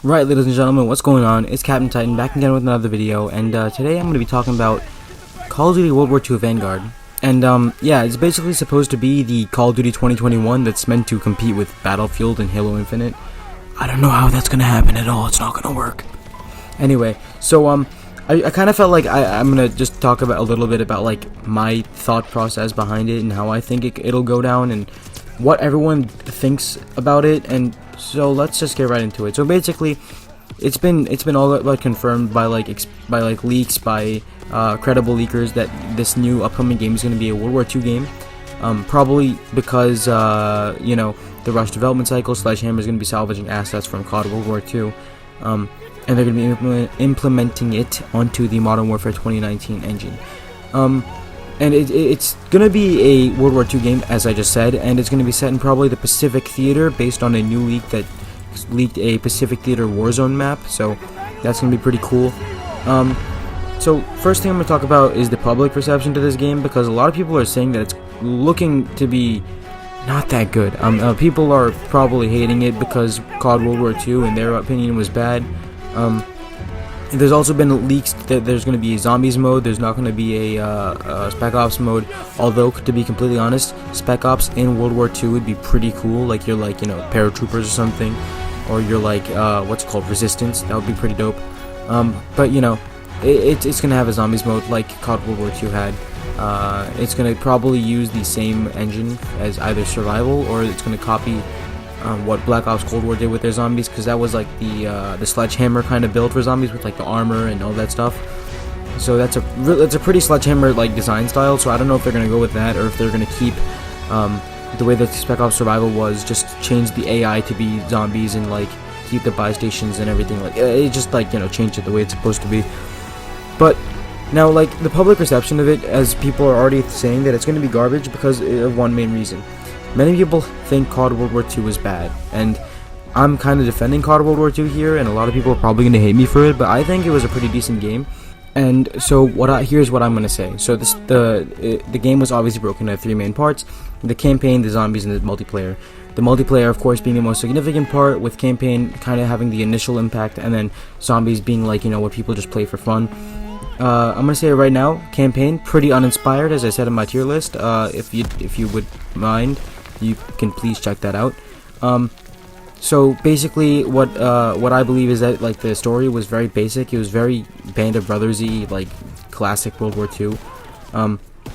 Right, ladies and gentlemen, what's going on? It's Captain Titan back again with another video, and today I'm going to be talking about Call of Duty World War II Vanguard. And yeah, it's basically supposed to be the Call of Duty 2021 that's meant to compete with Battlefield and Halo Infinite. I don't know how that's going to happen at all. It's not going to work. Anyway, so I kind of felt like I'm going to just talk about a little bit about like my thought process behind it and how I think it'll go down and what everyone thinks about it. And so let's just get right into it. So basically, it's been all but confirmed by leaks by credible leakers that this new upcoming game is going to be a World War II game. Probably because you know, the rush development cycle, Sledgehammer is going to be salvaging assets from COD World War II, and they're going to be implementing it onto the Modern Warfare 2019 engine. And it's going to be a World War II game, as I just said, and it's going to be set in probably the Pacific Theater based on a new leak that leaked a Pacific Theater Warzone map, so that's going to be pretty cool. So first thing I'm going to talk about is the public reception to this game, because a lot of people are saying that it's looking to be not that good. People are probably hating it because COD World War II, in their opinion, was bad. There's also been leaks that there's going to be a zombies mode. There's not going to be a Spec Ops mode. Although, to be completely honest, Spec Ops in World War II would be pretty cool. Like you're like, you know, paratroopers or something, or you're like what's it called, Resistance. That would be pretty dope. But you know, it's going to have a zombies mode like COD World War II had. It's going to probably use the same engine as either Survival, or it's going to copy what Black Ops Cold War did with their zombies, because that was like the Sledgehammer kind of build for zombies with like the armor and all that stuff. So that's a pretty Sledgehammer like design style. So I don't know if they're gonna go with that, or if they're gonna keep the way that Spec Ops Survival was, just change the AI to be zombies and like keep the buy stations and everything. Like it just like, you know, change it the way it's supposed to be. But now, like, the public reception of it, as people are already saying that it's gonna be garbage because of one main reason. Many people think COD World War II was bad, and I'm kind of defending COD World War II here, and a lot of people are probably going to hate me for it, but I think it was a pretty decent game. And so here's what I'm going to say. So the game was obviously broken into three main parts: the campaign, the zombies, and the multiplayer. The multiplayer, of course, being the most significant part, with campaign kind of having the initial impact, and then zombies being like, you know, what people just play for fun. I'm gonna say it right now, campaign pretty uninspired, as I said in my tier list. If you would mind, you can please check that out. So basically, what I believe is that like the story was very basic. It was very Band of Brothers-y, like classic World War II.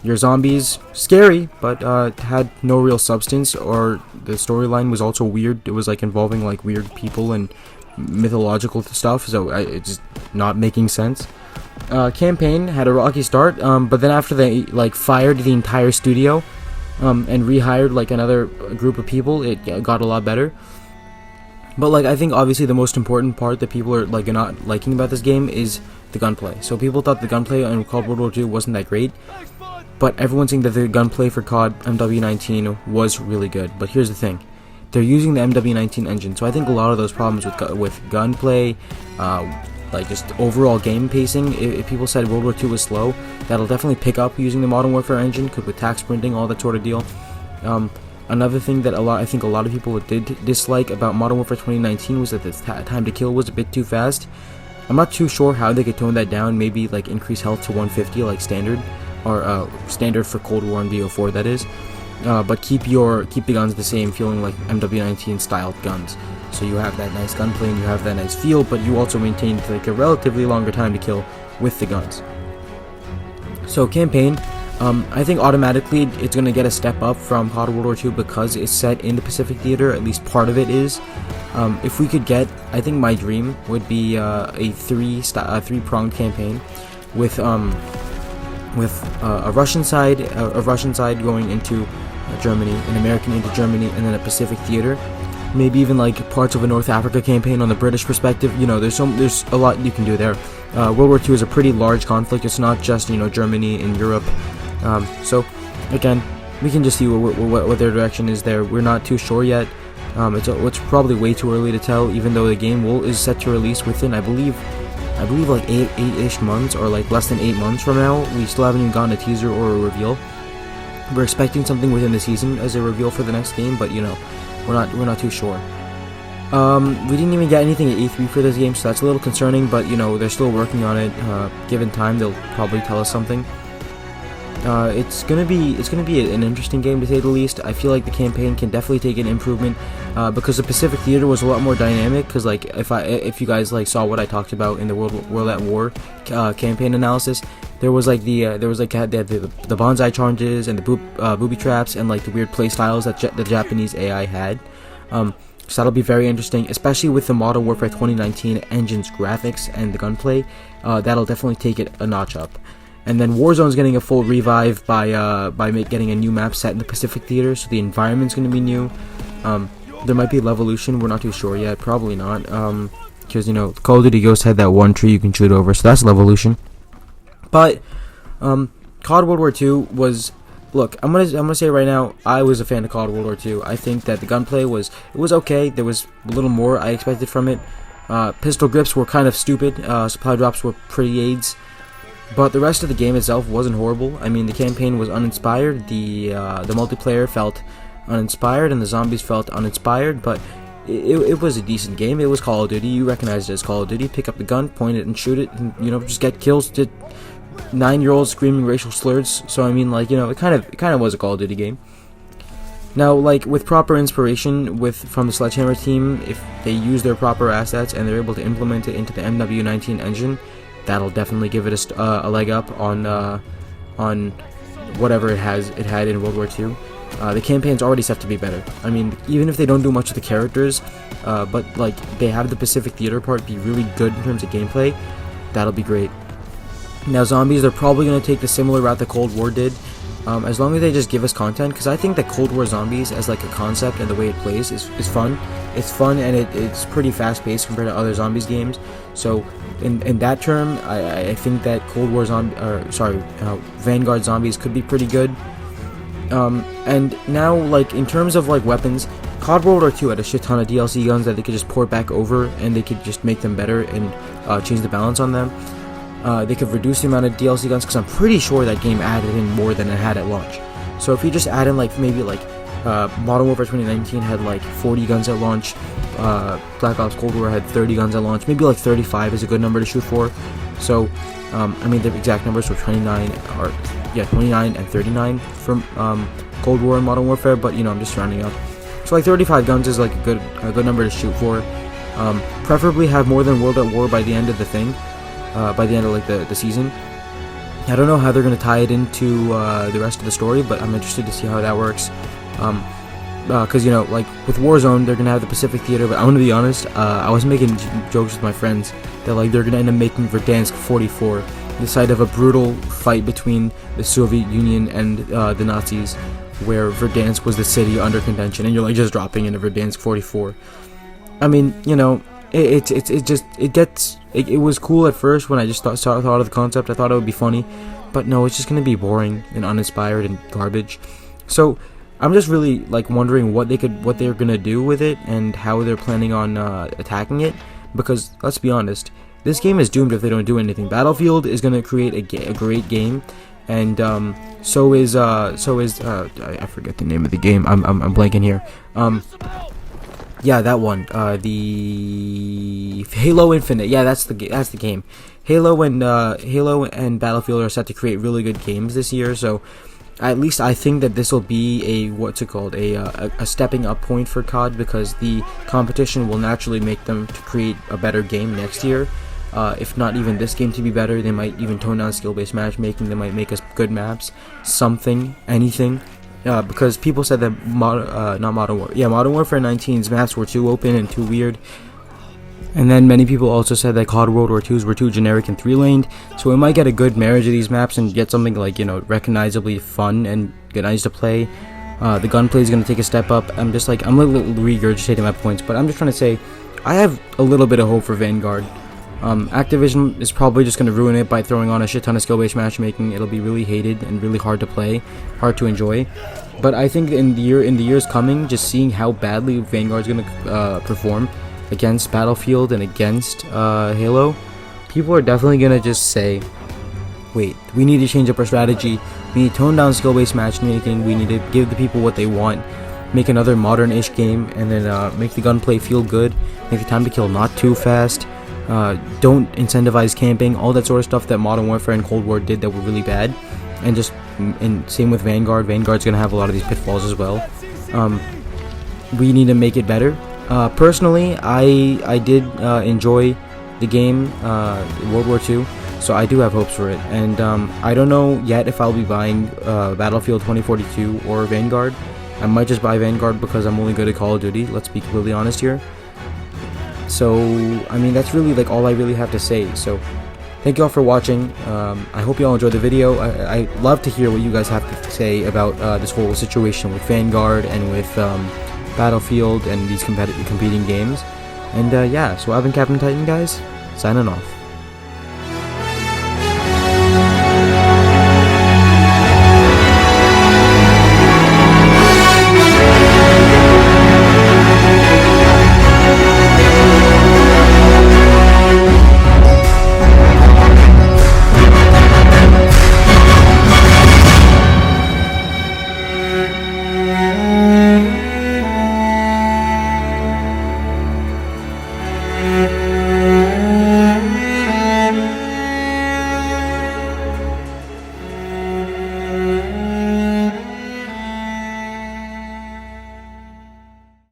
Your zombies, scary, but had no real substance, or the storyline was also weird. It was like involving like weird people and mythological stuff, so it's just not making sense. Campaign had a rocky start, but then after they like fired the entire studio and rehired like another group of people, it got a lot better. But like, I think obviously the most important part that people are like not liking about this game is the gunplay. So people thought the gunplay on COD World War II wasn't that great, but everyone's saying that the gunplay for COD MW19 was really good. But here's the thing: they're using the MW19 engine, so I think a lot of those problems with gunplay, like just overall game pacing, if people said World War II was slow, that'll definitely pick up using the Modern Warfare engine, with tac sprinting, all that sort of deal. Another thing that I think a lot of people did dislike about Modern Warfare 2019 was that the time to kill was a bit too fast. I'm not too sure how they could tone that down, maybe like increase health to 150 like standard, or standard for Cold War and BO4, that is. But keep the guns the same, feeling like MW19 styled guns. So you have that nice gunplay and you have that nice feel, but you also maintain like a relatively longer time to kill with the guns. So campaign, I think automatically it's going to get a step up from COD World War II because it's set in the Pacific Theater. At least part of it is. If we could get, I think my dream would be a three-pronged campaign with a Russian side going into Germany, an American into Germany, and then a Pacific Theater. Maybe even like parts of a North Africa campaign on the British perspective. You know, there's a lot you can do there. World War II is a pretty large conflict. It's not just, you know, Germany and Europe. So again, we can just see what their direction is there. We're not too sure yet. It's probably way too early to tell, even though the game is set to release within, I believe like eight-ish months, or like less than 8 months from now. We still haven't even gotten a teaser or a reveal. We're expecting something within the season as a reveal for the next game, but you know, we're not too sure. We didn't even get anything at E3 for this game, so that's a little concerning, but you know, they're still working on it. Given time, they'll probably tell us something. It's gonna be an interesting game, to say the least. I feel like the campaign can definitely take an improvement, because the Pacific Theater was a lot more dynamic. Because like if you guys like saw what I talked about in the World at War campaign analysis, there was like the bonsai charges and the booby traps and like the weird play styles that the Japanese AI had. So that'll be very interesting, especially with the Modern Warfare 2019 engine's graphics and the gunplay. That'll definitely take it a notch up. And then Warzone's getting a full revive by getting a new map set in the Pacific Theater, so the environment's going to be new. There might be Levolution, we're not too sure yet, probably not, because you know, Call of Duty Ghost had that one tree you can shoot over, so that's Levolution. But COD World War II was, look, I'm gonna say right now, I was a fan of COD World War II. I think that the gunplay was okay. There was a little more I expected from it. Pistol grips were kind of stupid. Supply drops were pretty AIDS. But the rest of the game itself wasn't horrible. I mean, the campaign was uninspired, the multiplayer felt uninspired, and the zombies felt uninspired, but it was a decent game. It was Call of Duty. You recognize it as Call of Duty. Pick up the gun, point it, and shoot it, and, you know, just get kills. 9-year-olds screaming racial slurs. So, I mean, like, you know, it kind of was a Call of Duty game. Now, like, with proper inspiration from the Sledgehammer team, if they use their proper assets and they're able to implement it into the MW19 engine, that'll definitely give it a leg up on whatever it had in World War II. The campaign's already set to be better. I mean, even if they don't do much of the characters, but like they have the Pacific Theater part be really good in terms of gameplay, that'll be great. Now zombies, they're probably going to take the similar route the Cold War did, as long as they just give us content, because I think that Cold War Zombies as like a concept and the way it plays is fun. It's fun, and it's pretty fast paced compared to other zombies games. So in that term, I think that Vanguard Zombies could be pretty good. And now, like, in terms of like weapons, COD World War II had a shit ton of DLC guns that they could just port back over, and they could just make them better and change the balance on them. They could reduce the amount of DLC guns, because I'm pretty sure that game added in more than it had at launch. So if you just add in like maybe like Modern Warfare 2019 had like 40 guns at launch, Black Ops Cold War had 30 guns at launch, maybe like 35 is a good number to shoot for. So I mean, the exact numbers were 29 and 39 from Cold War and Modern Warfare, but you know, I'm just rounding up. So like 35 guns is like a good number to shoot for. Preferably have more than World at War by the end of the thing, by the end of like the season. I don't know how they're gonna tie it into the rest of the story, but I'm interested to see how that works. Because you know, like with Warzone, they're gonna have the Pacific Theater, but I'm gonna be honest. I was making jokes with my friends that like they're gonna end up making Verdansk 44 the site of a brutal fight between the Soviet Union and the Nazis, where Verdansk was the city under contention, and you're like just dropping into Verdansk 44. I mean, you know, it was cool at first when I just thought of the concept. I thought it would be funny, but no, it's just gonna be boring and uninspired and garbage. So I'm just really like wondering what they're gonna do with it and how they're planning on attacking it. Because let's be honest, this game is doomed if they don't do anything. Battlefield is gonna create a great game, and so is I forget the name of the game. I'm blanking here. Yeah, that one. The Halo Infinite. Yeah, that's the game. Halo and Battlefield are set to create really good games this year. So at least I think that this will be a stepping up point for COD, because the competition will naturally make them to create a better game next year. If not even this game to be better, they might even tone down skill-based matchmaking. They might make us good maps, anything. Because people said that Modern Warfare 19's maps were too open and too weird. And then many people also said that COD World War II's were too generic and 3-laned, so we might get a good marriage of these maps and get something like, you know, recognizably fun and nice to play. The gunplay is going to take a step up. I'm regurgitating my points, but I'm just trying to say I have a little bit of hope for Vanguard. Activision is probably just going to ruin it by throwing on a shit ton of skill-based matchmaking. It'll be really hated and really hard to play, hard to enjoy. But I think in the years coming, just seeing how badly Vanguard's going to perform against Battlefield and against Halo, people are definitely going to just say, wait, we need to change up our strategy. We need to tone down skill-based matchmaking. We need to give the people what they want. make another modern-ish game, and then make the gunplay feel good, make the time to kill not too fast, don't incentivize camping, all that sort of stuff that Modern Warfare and Cold War did that were really bad. And same with Vanguard. Vanguard's gonna have a lot of these pitfalls as well. We need to make it better. Personally, I did enjoy the game World War II, so I do have hopes for it. And I don't know yet if I'll be buying Battlefield 2042 or Vanguard. I might just buy Vanguard because I'm only good at Call of Duty, let's be completely honest here. So, I mean, that's really like all I really have to say. So, thank you all for watching. I hope you all enjoyed the video. I love to hear what you guys have to say about this whole situation with Vanguard and with Battlefield and these competing games. And yeah, so I've been Captain Titan, guys, signing off.